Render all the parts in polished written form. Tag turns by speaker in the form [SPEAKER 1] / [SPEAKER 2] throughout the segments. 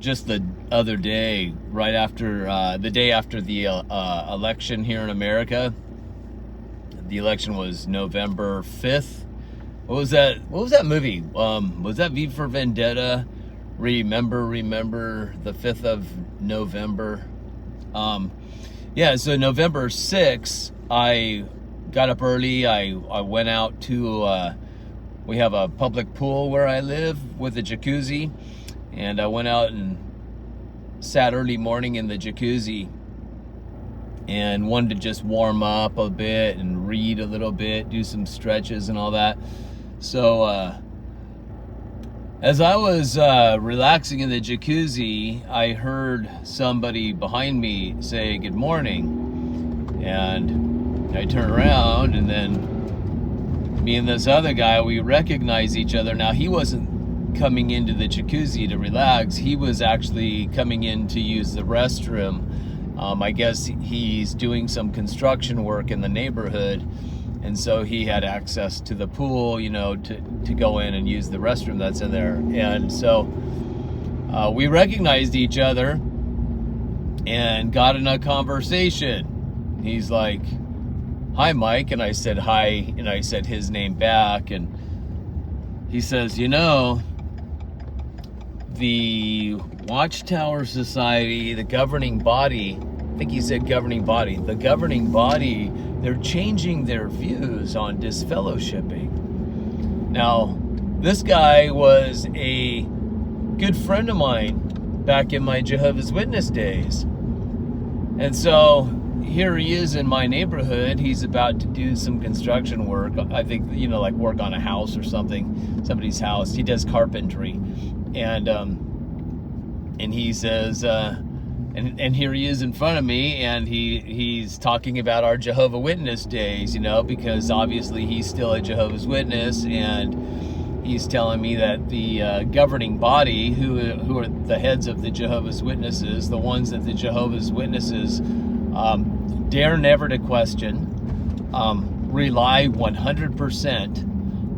[SPEAKER 1] just the other day, right after the day after the election here in America. The election was November 5th. What was that movie? Was that V for Vendetta? Remember the 5th of November. Yeah, so November 6th, I got up early. I went out to, we have a public pool where I live with a jacuzzi. And I went out and sat early morning in the jacuzzi and wanted to just warm up a bit and read a little bit, do some stretches and all that. So as I was relaxing in the jacuzzi, I heard somebody behind me say good morning. And I turned around, and then me and this other guy, we recognized each other. Now, he wasn't coming into the jacuzzi to relax. He was actually coming in to use the restroom. I guess he's doing some construction work in the neighborhood, and so he had access to the pool, you know, to go in and use the restroom that's in there. And so we recognized each other and got in a conversation. He's like, "Hi, Mike," and I said hi, and I said his name back, and he says, "You know, the Watchtower Society, the governing body," I think he said governing body, the governing body, they're changing their views on disfellowshipping. Now, this guy was a good friend of mine back in my Jehovah's Witness days. And so here he is in my neighborhood. He's about to do some construction work. I think, you know, like work on a house or something, somebody's house. He does carpentry. And he says, and here he is in front of me, and he's talking about our Jehovah's Witness days, you know, because obviously he's still a Jehovah's Witness, and he's telling me that the governing body, who are the heads of the Jehovah's Witnesses, the ones that the Jehovah's Witnesses dare never to question, rely 100%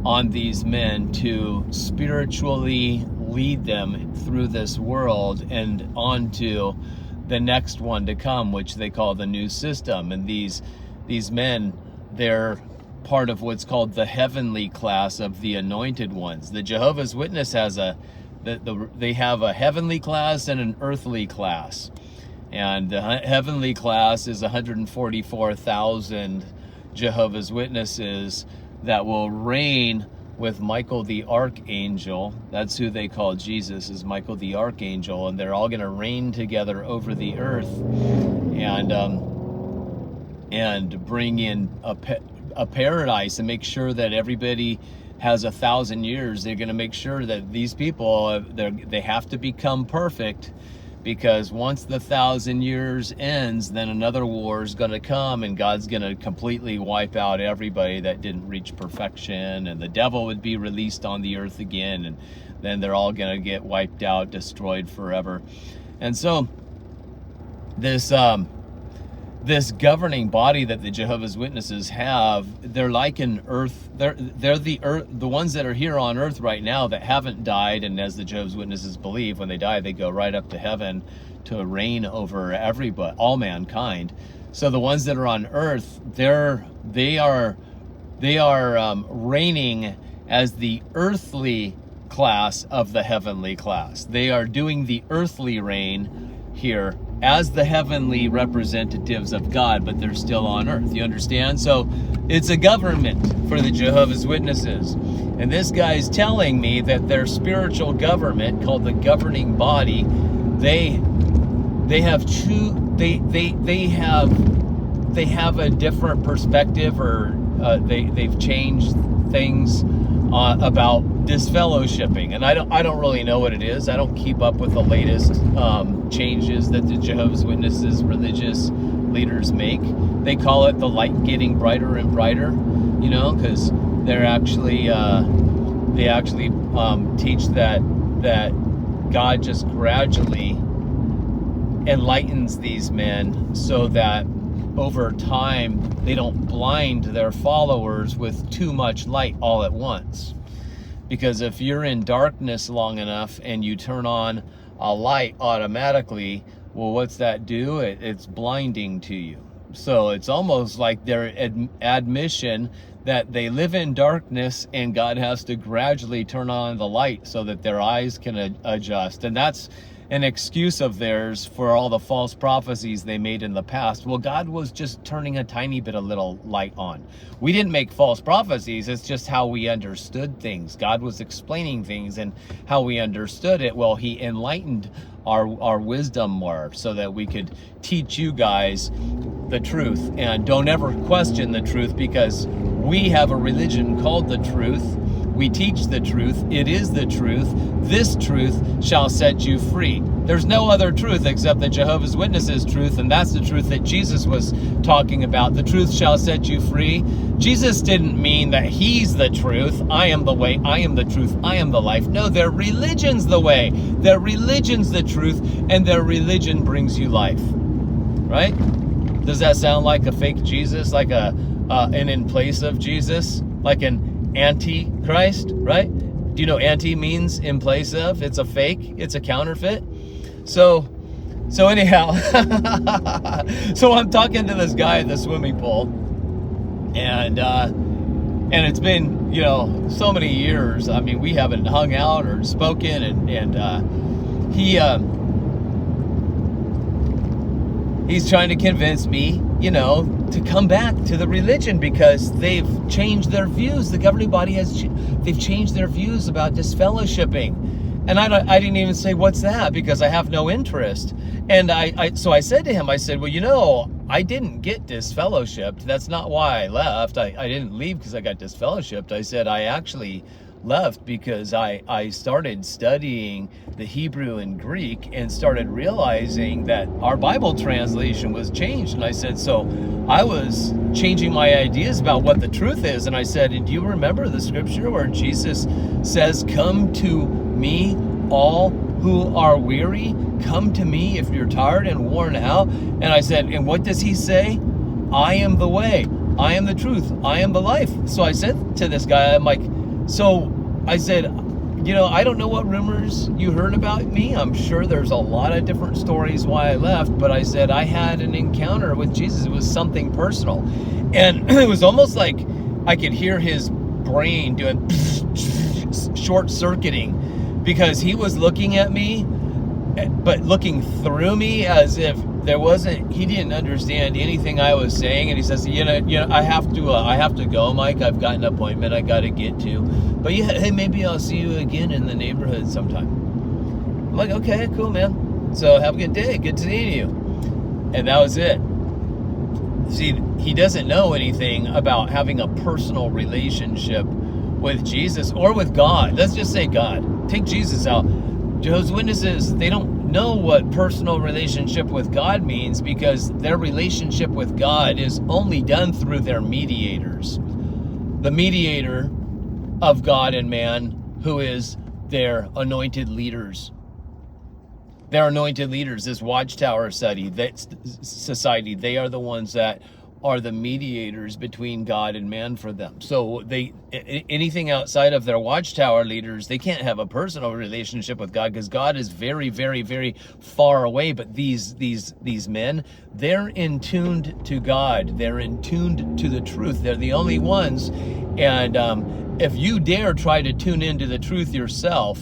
[SPEAKER 1] on these men to spiritually lead them through this world and onto the next one to come, which they call the new system. And these men, they're part of what's called the heavenly class of the anointed ones. The Jehovah's Witness has they have a heavenly class and an earthly class. And the heavenly class is 144,000 Jehovah's Witnesses that will reign with Michael the Archangel. That's who they call Jesus, is Michael the Archangel, and they're all going to reign together over the earth and bring in a paradise and make sure that everybody has 1,000 years. They're going to make sure that these people, they have to become perfect, because once the 1,000 years ends, then another war is going to come, and God's going to completely wipe out everybody that didn't reach perfection, and the devil would be released on the earth again, and then they're all going to get wiped out, destroyed forever. And so this governing body that the Jehovah's Witnesses have, they're like an earth. They're the ones that are here on earth right now that haven't died, and as the Jehovah's Witnesses believe, when they die, they go right up to heaven to reign over everybody, all mankind. So the ones that are on earth, they are reigning as the earthly class of the heavenly class. They are doing the earthly reign here as the heavenly representatives of God, but they're still on earth. You understand? So it's a government for the Jehovah's Witnesses. And this guy's telling me that their spiritual government, called the governing body, they have a different perspective, or they've changed things about disfellowshipping, and I don't really know what it is. I don't keep up with the latest changes that the Jehovah's Witnesses religious leaders make. They call it the light getting brighter and brighter, you know, because they actually teach that God just gradually enlightens these men so that over time they don't blind their followers with too much light all at once. Because if you're in darkness long enough and you turn on a light automatically. Well, what's that do? It's blinding to you. So it's almost like their admission that they live in darkness and God has to gradually turn on the light so that their eyes can adjust. And that's an excuse of theirs for all the false prophecies they made in the past. Well, God was just turning a tiny bit of little light on. We didn't make false prophecies. It's just how we understood things. God was explaining things and how we understood it. Well, he enlightened our wisdom more so that we could teach you guys the truth. And don't ever question the truth, because we have a religion called the truth. We teach the truth. It is the truth. This truth shall set you free. There's no other truth except the Jehovah's Witnesses truth, and that's the truth that Jesus was talking about. The truth shall set you free. Jesus didn't mean that he's the truth. I am the way, I am the truth, I am the life. No, their religion's the way. Their religion's the truth, and their religion brings you life. Right? Does that sound like a fake Jesus? Like an in place of Jesus? Like an anti-Christ, right? Do you know anti means in place of? It's a fake, it's a counterfeit. So anyhow, so I'm talking to this guy at the swimming pool, and it's been, you know, so many years. I mean, we haven't hung out or spoken, and he's trying to convince me, you know, to come back to the religion because they've changed their views. The governing body they've changed their views about disfellowshipping. And I didn't even say, what's that? Because I have no interest. And so I said to him, I said, well, you know, I didn't get disfellowshipped. That's not why I left. I didn't leave because I got disfellowshipped. I said, I actually left because I started studying the Hebrew and Greek and started realizing that our Bible translation was changed. And I said, so I was changing my ideas about what the truth is. And I said, and do you remember the scripture where Jesus says, come to me, all who are weary, come to me if you're tired and worn out. And I said, and what does he say? I am the way, I am the truth, I am the life. So I said to this guy, I'm like, so I said, you know, I don't know what rumors you heard about me. I'm sure there's a lot of different stories why I left, but I said I had an encounter with Jesus. It was something personal. And it was almost like I could hear his brain doing short-circuiting, because he was looking at me, but looking through me as if he didn't understand anything I was saying. And he says, you know, I have to go, Mike. I've got an appointment I got to get to. But yeah, hey, maybe I'll see you again in the neighborhood sometime. I'm like, okay, cool, man. So have a good day. Good seeing you. And that was it. See, he doesn't know anything about having a personal relationship with Jesus or with God. Let's just say God. Take Jesus out. Jehovah's Witnesses, they don't know what personal relationship with God means, because their relationship with God is only done through their mediators. The mediator of God and man, who is their anointed leaders. Their anointed leaders, this Watchtower society, they are the ones that are the mediators between God and man for them. So anything outside of their Watchtower leaders, they can't have a personal relationship with God, because God is very, very, very far away. But these men, they're in tuned to God. They're in tuned to the truth. They're the only ones. And if you dare try to tune into the truth yourself,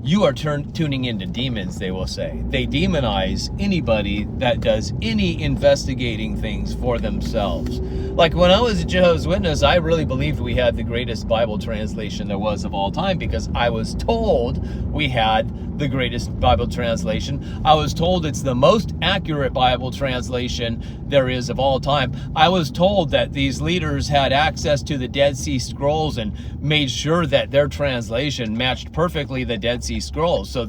[SPEAKER 1] you are tuning into demons, they will say. They demonize anybody that does any investigating things for themselves. Like when I was a Jehovah's Witness, I really believed we had the greatest Bible translation there was of all time, because I was told we had the greatest Bible translation. I was told it's the most accurate Bible translation there is of all time. I was told that these leaders had access to the Dead Sea Scrolls and made sure that their translation matched perfectly the Dead Sea Scrolls. So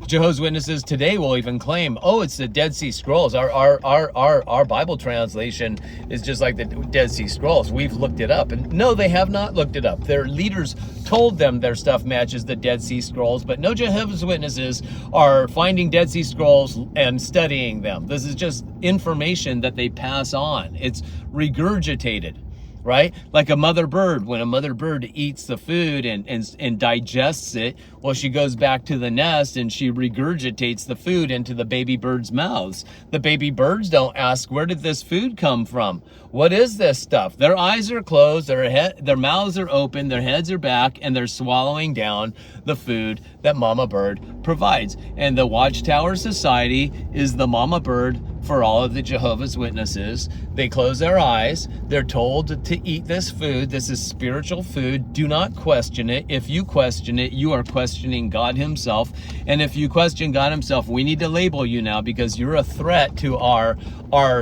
[SPEAKER 1] Jehovah's Witnesses today will even claim, oh, it's the Dead Sea Scrolls. Our Bible translation is just like the Dead Sea Scrolls. We've looked it up. And no, they have not looked it up. Their leaders told them their stuff matches the Dead Sea Scrolls, but no Jehovah's Witnesses are finding Dead Sea Scrolls and studying them. This is just information that they pass on. It's regurgitated. right? Like a mother bird. When a mother bird eats the food and digests it, well, she goes back to the nest and she regurgitates the food into the baby birds' mouths. The baby birds don't ask, where did this food come from? What is this stuff? Their eyes are closed, their mouths are open, their heads are back, and they're swallowing down the food that mama bird provides. And the Watchtower Society is the mama bird for all of the Jehovah's Witnesses. They close their eyes. They're told to eat this food. This is spiritual food. Do not question it. If you question it, you are questioning God himself. And if you question God himself, we need to label you now, because you're a threat to our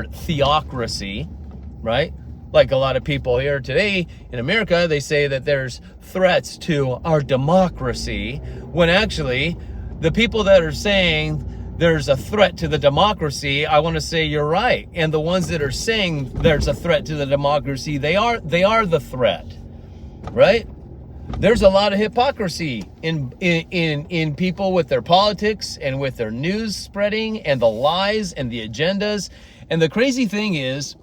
[SPEAKER 1] theocracy, right? Like a lot of people here today in America, they say that there's threats to our democracy, when actually the people that are saying there's a threat to the democracy, I want to say you're right. And the ones that are saying there's a threat to the democracy, they are the threat, right? There's a lot of hypocrisy in people with their politics and with their news spreading and the lies and the agendas. And the crazy thing is,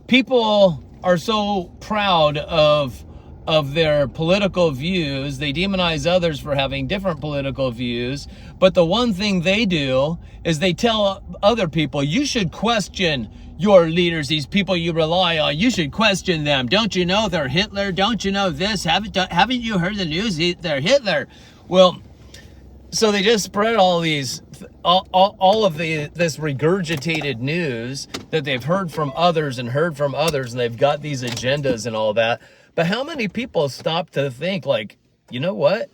[SPEAKER 1] people are so proud of their political views. They demonize others for having different political views. But the one thing they do is they tell other people, you should question your leaders, these people you rely on. You should question them. Don't you know they're Hitler? Don't you know this? Haven't you heard the news? They're Hitler. Well, so they just spread all these, all of this regurgitated news that they've heard from others, and they've got these agendas and all that. But how many people stop to think, like, you know what?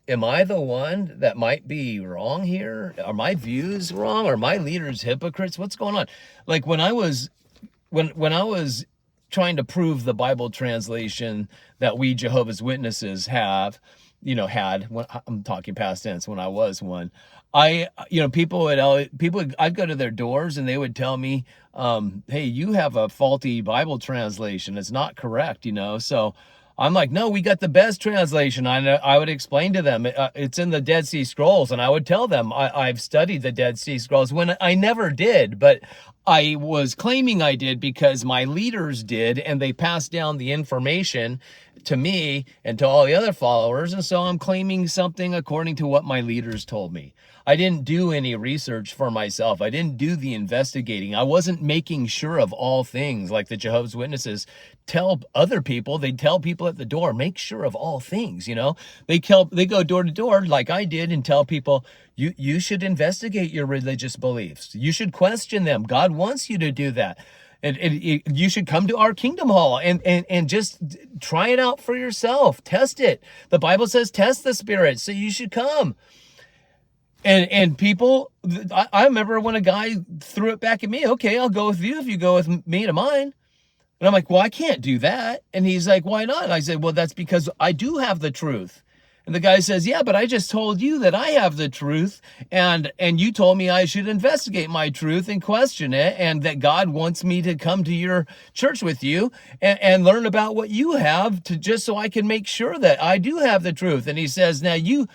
[SPEAKER 1] Am I the one that might be wrong here? Are my views wrong? Are my leaders hypocrites? What's going on? Like when I was trying to prove the Bible translation that we Jehovah's Witnesses had, when I'm talking past tense, when I was one, I'd go to their doors and they would tell me, hey, you have a faulty Bible translation. It's not correct, So I'm like, no, we got the best translation. I would explain to them, it's in the Dead Sea Scrolls. And I would tell them I've studied the Dead Sea Scrolls, when I never did, but I was claiming I did because my leaders did, and they passed down the information to me and to all the other followers. And so I'm claiming something according to what my leaders told me. I didn't do any research for myself. I didn't do the investigating. I wasn't making sure of all things like the Jehovah's Witnesses tell other people. They tell people at the door, make sure of all things, They go door to door like I did and tell people, you should investigate your religious beliefs. You should question them. God wants you to do that. And you should come to our Kingdom Hall and just try it out for yourself. Test it. The Bible says test the spirit, so you should come. And people, I remember when a guy threw it back at me, okay, I'll go with you if you go with me to mine. And I'm like, well, I can't do that. And he's like, why not? And I said, well, that's because I do have the truth. And the guy says, yeah, but I just told you that I have the truth. And you told me I should investigate my truth and question it. And that God wants me to come to your church with you and learn about what you have, to just so I can make sure that I do have the truth. And he says, now you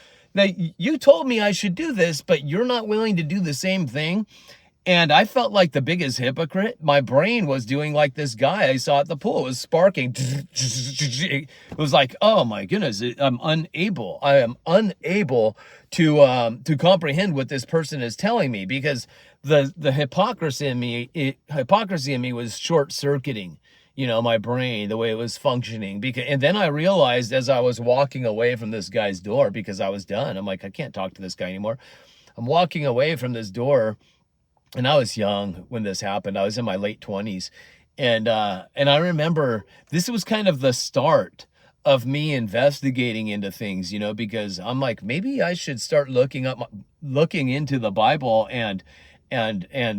[SPEAKER 1] told me I should do this, but you're not willing to do the same thing. And I felt like the biggest hypocrite. My brain was doing like this guy I saw at the pool. It was sparking. It was like, oh my goodness, I am unable to comprehend what this person is telling me, because the hypocrisy in me was short-circuiting, my brain, the way it was functioning. And then I realized as I was walking away from this guy's door, because I was done, I'm like, I can't talk to this guy anymore. I'm walking away from this door. And I was young when this happened. I was in my late 20s. And I remember this was kind of the start of me investigating into things, because I'm like, maybe I should start looking into the Bible and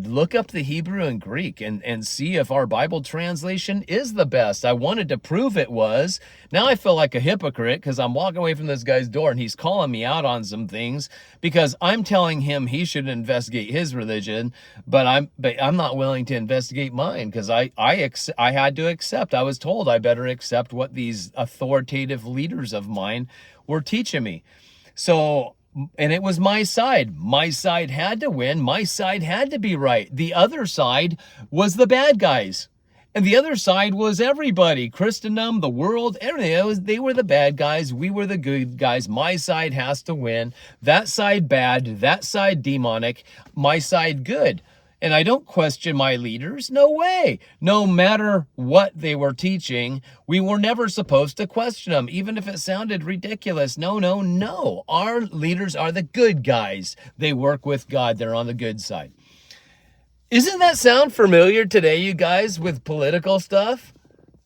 [SPEAKER 1] look up the Hebrew and Greek and see if our Bible translation is the best. I wanted to prove it was. Now I feel like a hypocrite because I'm walking away from this guy's door and he's calling me out on some things because I'm telling him he should investigate his religion, but I'm not willing to investigate mine because I had to accept. I was told I better accept what these authoritative leaders of mine were teaching me. So and it was my side. My side had to win. My side had to be right. The other side was the bad guys. And the other side was everybody, Christendom, the world, everything. They were the bad guys. We were the good guys. My side has to win. That side bad. That side demonic. My side good. And I don't question my leaders. No way. No matter what they were teaching, we were never supposed to question them, even if it sounded ridiculous. No, no, no. Our leaders are the good guys. They work with God. They're on the good side. Isn't that sound familiar today, you guys, with political stuff?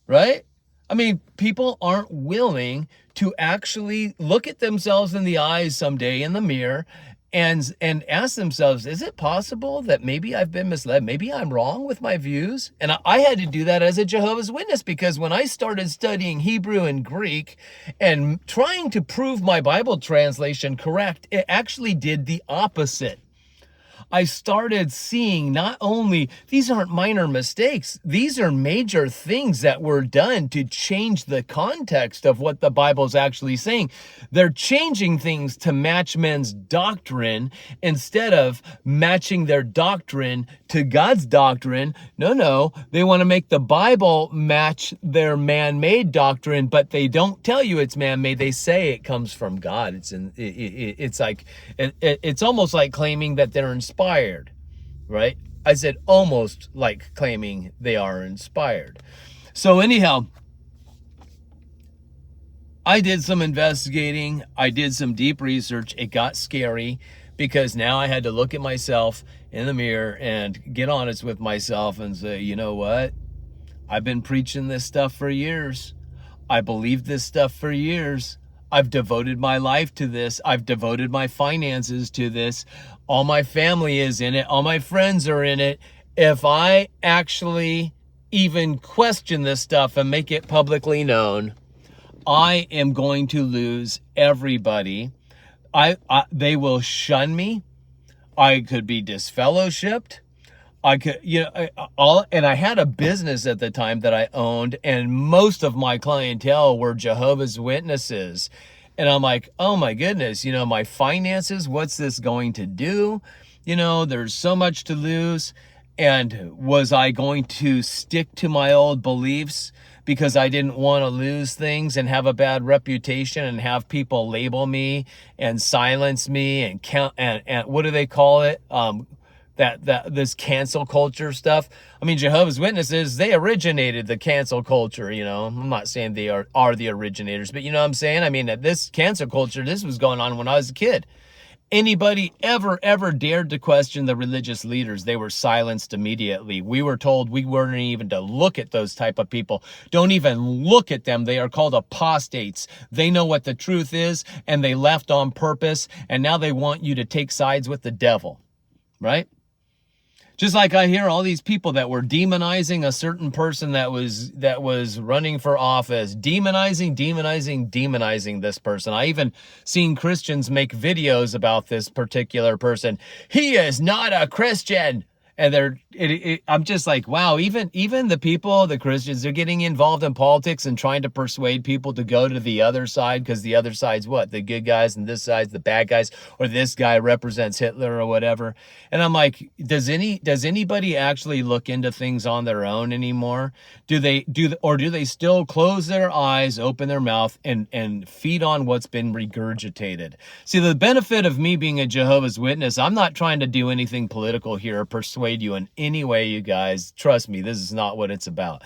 [SPEAKER 1] Right? I mean, people aren't willing to actually look at themselves in the eyes someday in the mirror and ask themselves, is it possible that maybe I've been misled? Maybe I'm wrong with my views? And I had to do that as a Jehovah's Witness, because when I started studying Hebrew and Greek and trying to prove my Bible translation correct, it actually did the opposite. I started seeing not only, these aren't minor mistakes, these are major things that were done to change the context of what the Bible's actually saying. They're changing things to match men's doctrine instead of matching their doctrine to God's doctrine. No, they want to make the Bible match their man-made doctrine, but they don't tell you it's man-made. They say it comes from God. It's almost like claiming that they're inspired, right? I said almost like claiming they are inspired. So anyhow, I did some investigating. I did some deep research. It got scary because now I had to look at myself in the mirror and get honest with myself and say, you know what? I've been preaching this stuff for years. I believed this stuff for years. I've devoted my life to this. I've devoted my finances to this. All my family is in it. All my friends are in it. If I actually even question this stuff and make it publicly known, I am going to lose everybody. They will shun me. I could be disfellowshipped. I could, and I had a business at the time that I owned, and most of my clientele were Jehovah's Witnesses. And I'm like, oh my goodness, my finances, what's this going to do? There's so much to lose. And was I going to stick to my old beliefs because I didn't want to lose things and have a bad reputation and have people label me and silence me and count and what do they call it? This cancel culture stuff. I mean, Jehovah's Witnesses, they originated the cancel culture, I'm not saying they are the originators, but you know what I'm saying? I mean, this cancel culture, this was going on when I was a kid. Anybody ever dared to question the religious leaders, they were silenced immediately. We were told we weren't even to look at those type of people. Don't even look at them. They are called apostates. They know what the truth is, and they left on purpose, and now they want you to take sides with the devil, right? Just like I hear all these people that were demonizing a certain person that was running for office, demonizing this person. I even seen Christians make videos about this particular person. He is not a Christian. And I'm just like, wow, even the people, the Christians, they're getting involved in politics and trying to persuade people to go to the other side, because the other side's what? The good guys, and this side's the bad guys, or this guy represents Hitler or whatever. And I'm like, does anybody actually look into things on their own anymore? Do they still close their eyes, open their mouth, and feed on what's been regurgitated? See, the benefit of me being a Jehovah's Witness, I'm not trying to do anything political here or persuade you in any way, you guys. Trust me, this is not what it's about.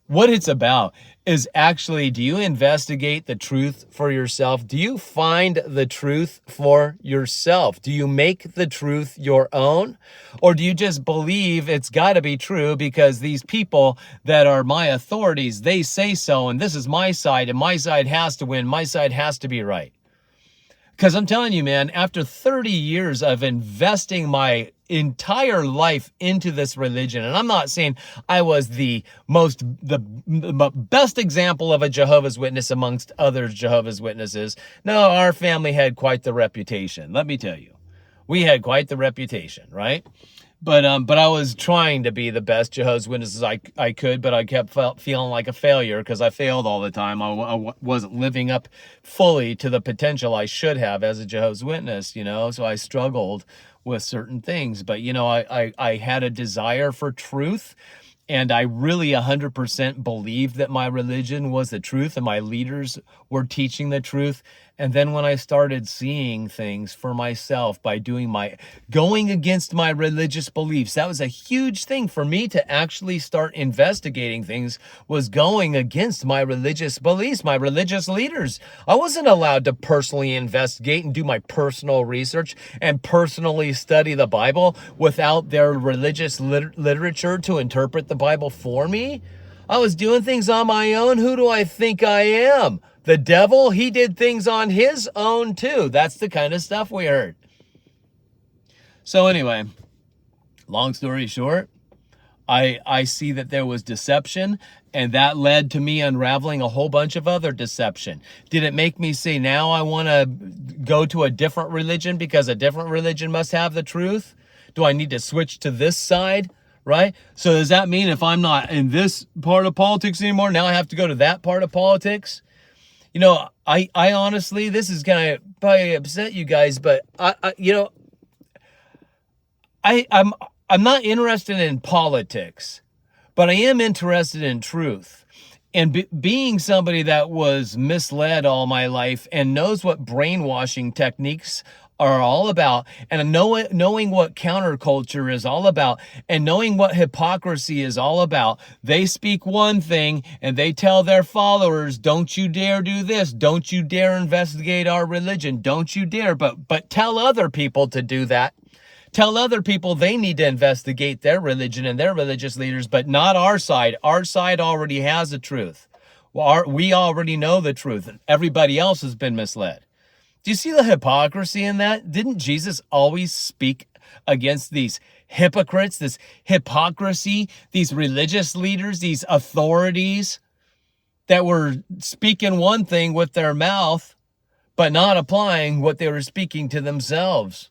[SPEAKER 1] What it's about is actually, do you investigate the truth for yourself? Do you find the truth for yourself? Do you make the truth your own? Or do you just believe it's got to be true because these people that are my authorities, they say so, and this is my side, and my side has to win, my side has to be right? Because I'm telling you, man, after 30 years of investing my entire life into this religion, and I'm not saying I was the best example of a Jehovah's Witness amongst other Jehovah's Witnesses. No, our family had quite the reputation. Let me tell you, we had quite the reputation, right? But I was trying to be the best Jehovah's Witnesses I could, but I kept feeling like a failure because I failed all the time. I wasn't living up fully to the potential I should have as a Jehovah's Witness, you know, so I struggled with certain things. But, you know, I had a desire for truth, and I really 100% believed that my religion was the truth and my leaders were teaching the truth. And then when I started seeing things for myself by going against my religious beliefs, that was a huge thing for me to actually start investigating things, was going against my religious beliefs, my religious leaders. I wasn't allowed to personally investigate and do my personal research and personally study the Bible without their religious literature to interpret the Bible for me. I was doing things on my own. Who do I think I am? The devil? He did things on his own too. That's the kind of stuff we heard. So anyway, long story short, I see that there was deception, and that led to me unraveling a whole bunch of other deception. Did it make me say, now I want to go to a different religion because a different religion must have the truth? Do I need to switch to this side? Right? So does that mean if I'm not in this part of politics anymore, now I have to go to that part of politics? You know, I honestly, this is going to probably upset you guys, but I'm not interested in politics, but I am interested in truth. And being somebody that was misled all my life and knows what brainwashing techniques are all about, and knowing what counterculture is all about, and knowing what hypocrisy is all about. They speak one thing and they tell their followers, don't you dare do this, don't you dare investigate our religion, don't you dare, but tell other people to do that. Tell other people they need to investigate their religion and their religious leaders, but not our side. Our side already has the truth. We already know the truth. Everybody else has been misled. Do you see the hypocrisy in that? Didn't Jesus always speak against these hypocrites, this hypocrisy, these religious leaders, these authorities that were speaking one thing with their mouth, but not applying what they were speaking to themselves?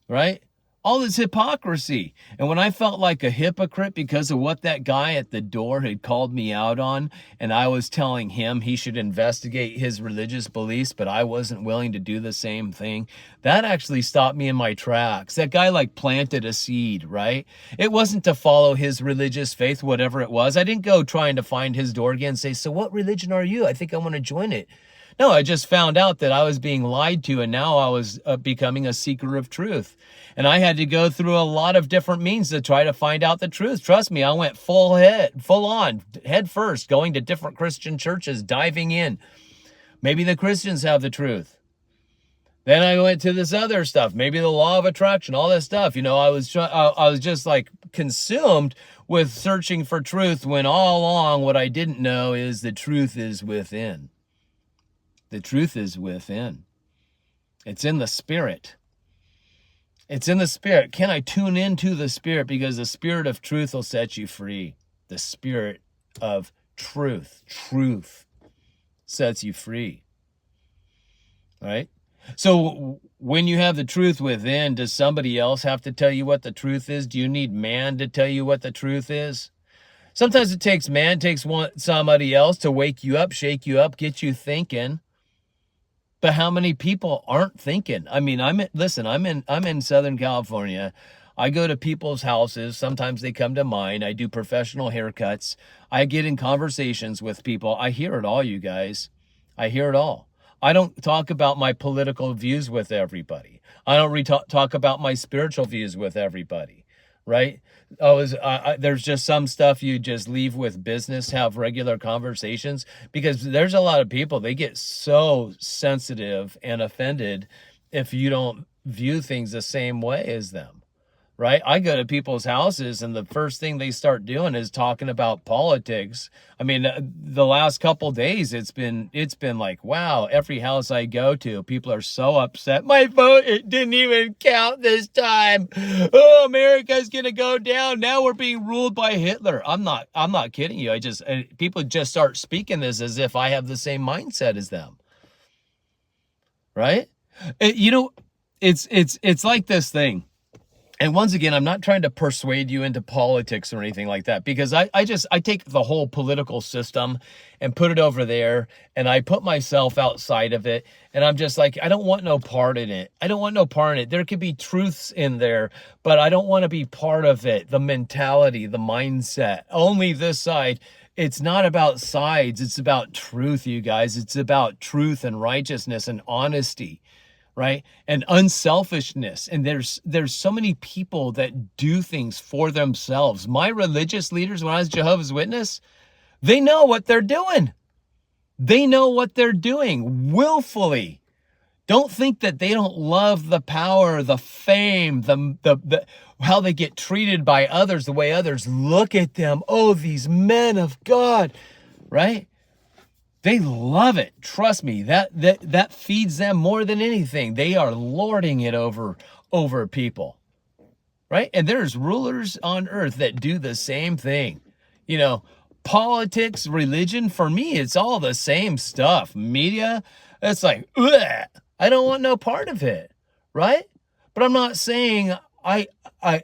[SPEAKER 1] Right? All this hypocrisy. And when I felt like a hypocrite because of what that guy at the door had called me out on, and I was telling him he should investigate his religious beliefs, but I wasn't willing to do the same thing, that actually stopped me in my tracks. That guy like planted a seed, right? It wasn't to follow his religious faith, whatever it was. I didn't go trying to find his door again and say, so what religion are you? I think I want to join it. No, I just found out that I was being lied to, and now I was becoming a seeker of truth. And I had to go through a lot of different means to try to find out the truth. Trust me, I went full on, head first, going to different Christian churches, diving in. Maybe the Christians have the truth. Then I went to this other stuff, maybe the law of attraction, all this stuff. You know, I was just like consumed with searching for truth, when all along what I didn't know is the truth is within. The truth is within. It's in the Spirit. It's in the Spirit. Can I tune into the Spirit? Because the Spirit of truth will set you free. The Spirit of truth sets you free. Right? So when you have the truth within, does somebody else have to tell you what the truth is? Do you need man to tell you what the truth is? Sometimes it takes man, somebody else to wake you up, shake you up, get you thinking. But how many people aren't thinking? I mean, I'm in Southern California. I go to people's houses. Sometimes they come to mine. I do professional haircuts. I get in conversations with people. I hear it all, you guys. I hear it all. I don't talk about my political views with everybody. I don't talk about my spiritual views with everybody, right? There's just some stuff you just leave with business, have regular conversations, because there's a lot of people, they get so sensitive and offended if you don't view things the same way as them, right? I go to people's houses and the first thing they start doing is talking about politics. I mean, the last couple days, it's been like, wow, every house I go to, people are so upset. My vote, it didn't even count this time. Oh, America's going to go down. Now we're being ruled by Hitler. I'm not kidding you. People just start speaking this as if I have the same mindset as them. Right? It's like this thing. And once again, I'm not trying to persuade you into politics or anything like that, because I take the whole political system and put it over there, and I put myself outside of it, and I'm just like, I don't want no part in it. I don't want no part in it. There could be truths in there, but I don't want to be part of it. The mentality, the mindset, only this side. It's not about sides. It's about truth, you guys. It's about truth and righteousness and honesty. Right? And unselfishness. And there's so many people that do things for themselves. My religious leaders, when I was Jehovah's Witness, they know what they're doing. They know what they're doing willfully. Don't think that they don't love the power, the fame, the how they get treated by others, the way others look at them. Oh, these men of God, right? They love it. Trust me, that feeds them more than anything. They are lording it over people, right? And there's rulers on earth that do the same thing. You know, politics, religion, for me, it's all the same stuff. Media, it's like, ugh, I don't want no part of it, right? But I'm not saying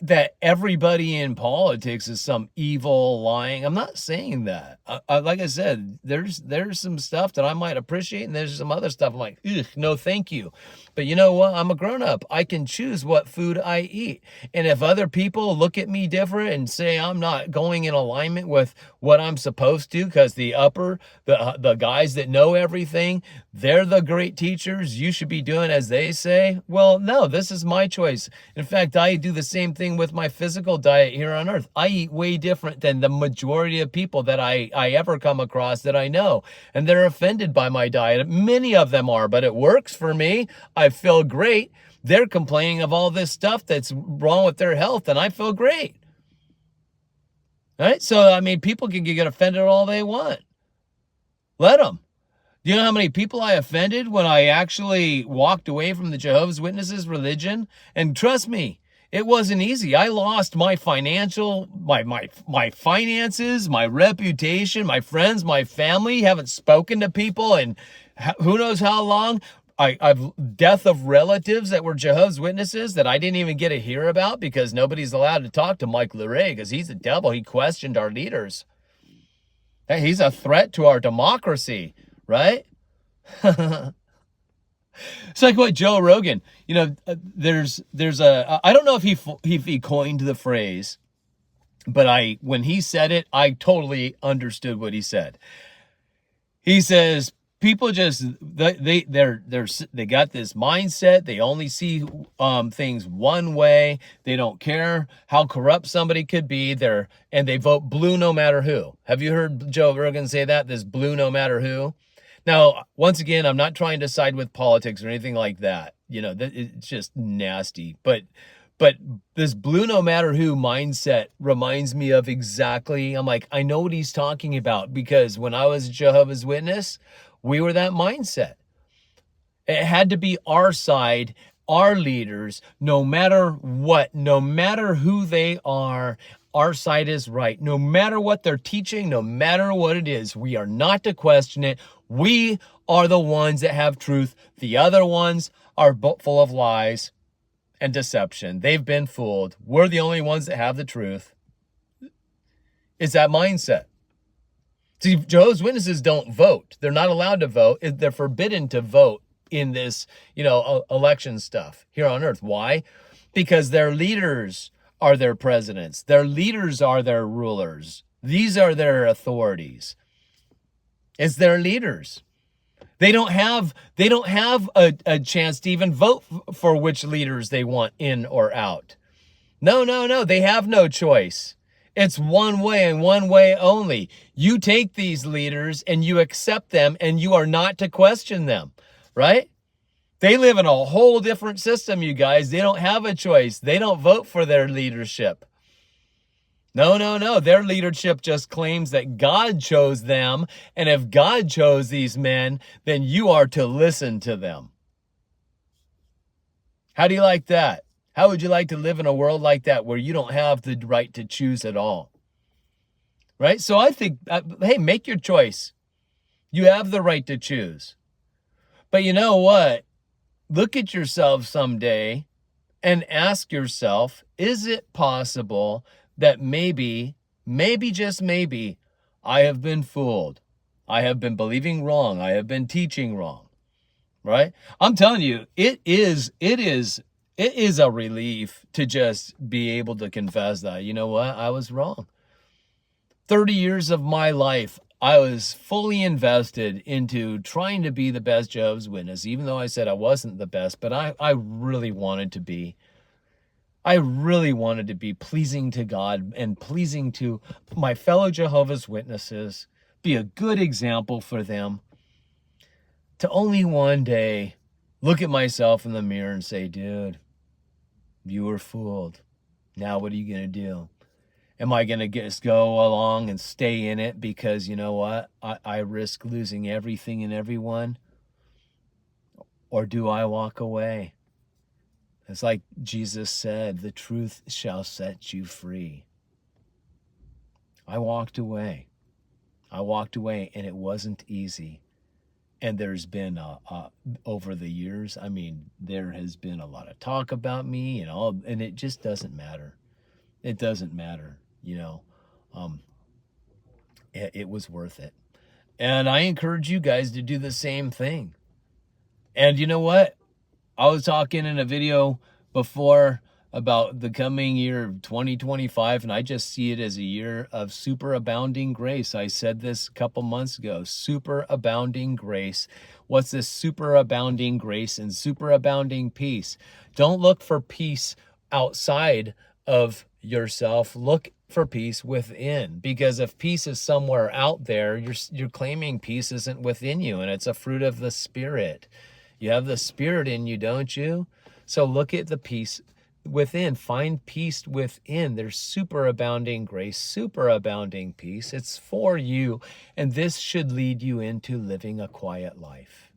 [SPEAKER 1] that everybody in politics is some evil lying. I'm not saying that. Like I said, there's some stuff that I might appreciate, and there's some other stuff I'm like, ugh, no, thank you. But you know what? I'm a grown up. I can choose what food I eat. And if other people look at me different and say I'm not going in alignment with what I'm supposed to, because the guys that know everything, they're the great teachers, you should be doing as they say. Well, no, this is my choice. In fact, I do the same thing with my physical diet here on earth. I eat way different than the majority of people that I ever come across that I know. And they're offended by my diet. Many of them are, but it works for me. I feel great. They're complaining of all this stuff that's wrong with their health, and I feel great. All right? So, I mean, people can get offended all they want. Let them. Do you know how many people I offended when I actually walked away from the Jehovah's Witnesses religion? And trust me, it wasn't easy. I lost my financial, my finances, my reputation, my friends, my family. Haven't spoken to people and who knows how long. I've death of relatives that were Jehovah's Witnesses that I didn't even get to hear about because nobody's allowed to talk to Mike Lehre because he's the devil. He questioned our leaders. Hey, he's a threat to our democracy, right? It's like what Joe Rogan, you know, there's I don't know if he coined the phrase, but when he said it, I totally understood what he said. He says, people just, they got this mindset. They only see things one way. They don't care how corrupt somebody could be. And they vote blue no matter who. Have you heard Joe Rogan say that? This blue no matter who? Now, once again, I'm not trying to side with politics or anything like that. You know, it's just nasty. But this blue no matter who mindset reminds me of exactly, I'm like, I know what he's talking about because when I was a Jehovah's Witness, we were that mindset. It had to be our side, our leaders, no matter what, no matter who they are, our side is right. No matter what they're teaching, no matter what it is, we are not to question it. We are the ones that have truth. The other ones are full of lies and deception. They've been fooled. We're the only ones that have the truth. It's that mindset. See, Jehovah's Witnesses don't vote. They're not allowed to vote. They're forbidden to vote in this, election stuff here on earth. Why? Because their leaders are their presidents. Their leaders are their rulers. These are their authorities. It's their leaders. They don't have a chance to even vote for which leaders they want in or out. No. They have no choice. It's one way and one way only. You take these leaders and you accept them and you are not to question them, right? They live in a whole different system, you guys. They don't have a choice. They don't vote for their leadership. No. Their leadership just claims that God chose them. And if God chose these men, then you are to listen to them. How do you like that? How would you like to live in a world like that where you don't have the right to choose at all? Right? So I think, hey, make your choice. You have the right to choose. But you know what? Look at yourself someday and ask yourself, is it possible that maybe, just maybe, I have been fooled? I have been believing wrong. I have been teaching wrong, right? I'm telling you, it is a relief to just be able to confess that, you know what, I was wrong. 30 years of my life, I was fully invested into trying to be the best Jehovah's Witness, even though I said I wasn't the best, but I really wanted to be. I really wanted to be pleasing to God and pleasing to my fellow Jehovah's Witnesses, be a good example for them, to only one day look at myself in the mirror and say, dude, you were fooled. Now what are you going to do? Am I going to just go along and stay in it because, you know what, I risk losing everything and everyone? Or do I walk away? It's like Jesus said, the truth shall set you free. I walked away. And it wasn't easy. And there's been, over the years, I mean, there has been a lot of talk about me and all, and it just doesn't matter. It doesn't matter, you know. It was worth it. And I encourage you guys to do the same thing. And you know what? I was talking in a video before about the coming year of 2025, and I just see it as a year of superabounding grace. I said this a couple months ago, superabounding grace. What's this superabounding grace and superabounding peace? Don't look for peace outside of yourself. Look for peace within, because if peace is somewhere out there, you're claiming peace isn't within you, and it's a fruit of the Spirit. You have the Spirit in you, don't you? So look at the peace within. Find peace within. There's superabounding grace, superabounding peace. It's for you. And this should lead you into living a quiet life.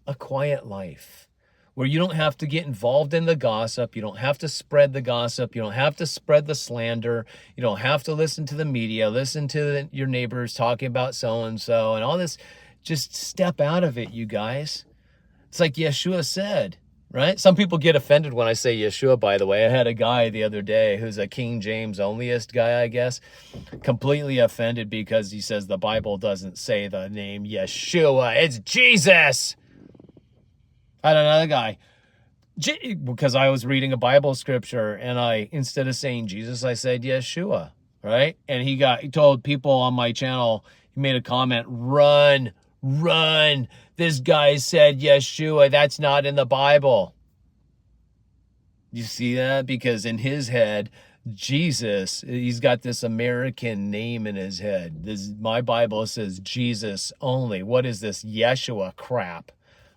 [SPEAKER 1] A quiet life where you don't have to get involved in the gossip. You don't have to spread the gossip. You don't have to spread the slander. You don't have to listen to the media, listen to your neighbors talking about so-and-so and all this. Just step out of it, you guys. It's like Yeshua said, right? Some people get offended when I say Yeshua, by the way. I had a guy the other day who's a King James onlyist guy, I guess, completely offended because he says the Bible doesn't say the name Yeshua. It's Jesus. I had another guy, because I was reading a Bible scripture, and instead of saying Jesus, I said Yeshua, right? And he told people on my channel, he made a comment, run. This guy said Yeshua. That's not in the Bible. You see that? Because in his head, Jesus, he's got this American name in his head. My Bible says Jesus only. What is this Yeshua crap,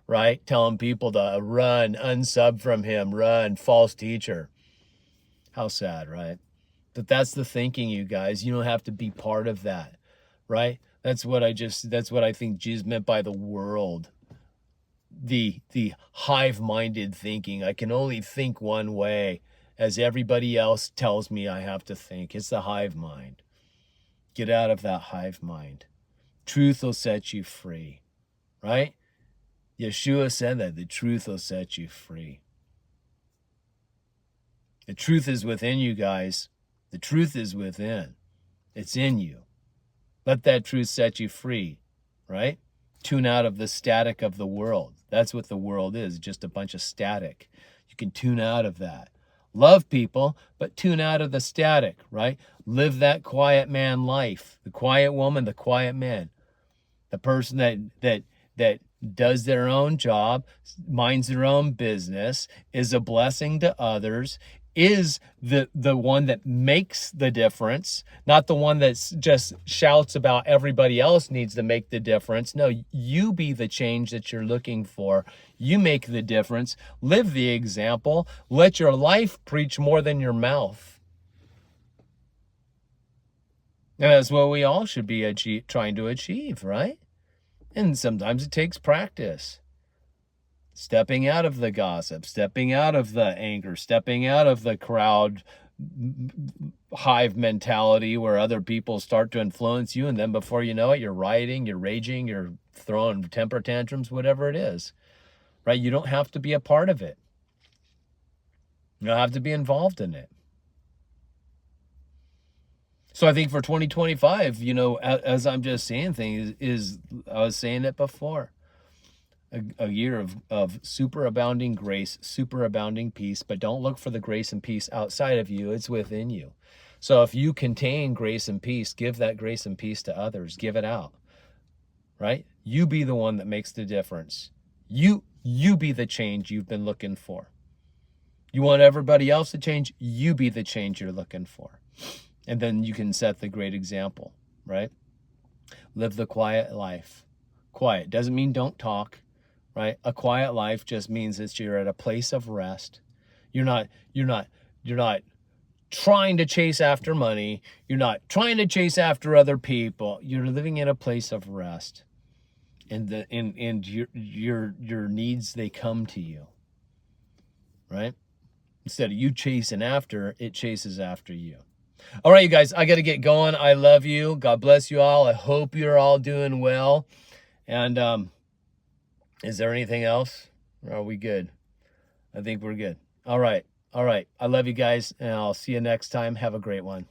[SPEAKER 1] right? Telling people to run, unsub from him, run, false teacher. How sad, right? But that's the thinking, you guys. You don't have to be part of that, right? That's what I think Jesus meant by the world. The hive-minded thinking. I can only think one way as everybody else tells me I have to think. It's the hive mind. Get out of that hive mind. Truth will set you free, right? Yeshua said that the truth will set you free. The truth is within you, guys. The truth is within. It's in you. Let that truth set you free, right? Tune out of the static of the world. That's what the world is, just a bunch of static. You can tune out of that. Love people, but tune out of the static, right? Live that quiet man life. The quiet woman, the quiet man. The person that does their own job, minds their own business, is a blessing to others, is the one that makes the difference, not the one that just shouts about everybody else needs to make the difference. No, you be the change that you're looking for. You make the difference. Live the example. Let your life preach more than your mouth. And that's what we all should be trying to achieve, right? And sometimes it takes practice. Stepping out of the gossip, stepping out of the anger, stepping out of the crowd hive mentality where other people start to influence you, and then before you know it, you're rioting, you're raging, you're throwing temper tantrums, whatever it is, right? You don't have to be a part of it. You don't have to be involved in it. So I think for 2025, you know, as I'm just saying things, is I was saying it before, a year of superabounding grace, superabounding peace, but don't look for the grace and peace outside of you. It's within you. So if you contain grace and peace, give that grace and peace to others. Give it out, right? You be the one that makes the difference. You be the change you've been looking for. You want everybody else to change, you be the change you're looking for. And then you can set the great example, right? Live the quiet life. Quiet doesn't mean don't talk, right? A quiet life just means that you're at a place of rest. You're not trying to chase after money. You're not trying to chase after other people. You're living in a place of rest. And your needs, they come to you, right? Instead of you chasing after, it chases after you. All right, you guys, I got to get going. I love you. God bless you all. I hope you're all doing well. And is there anything else? Or are we good? I think we're good. All right. I love you guys, and I'll see you next time. Have a great one.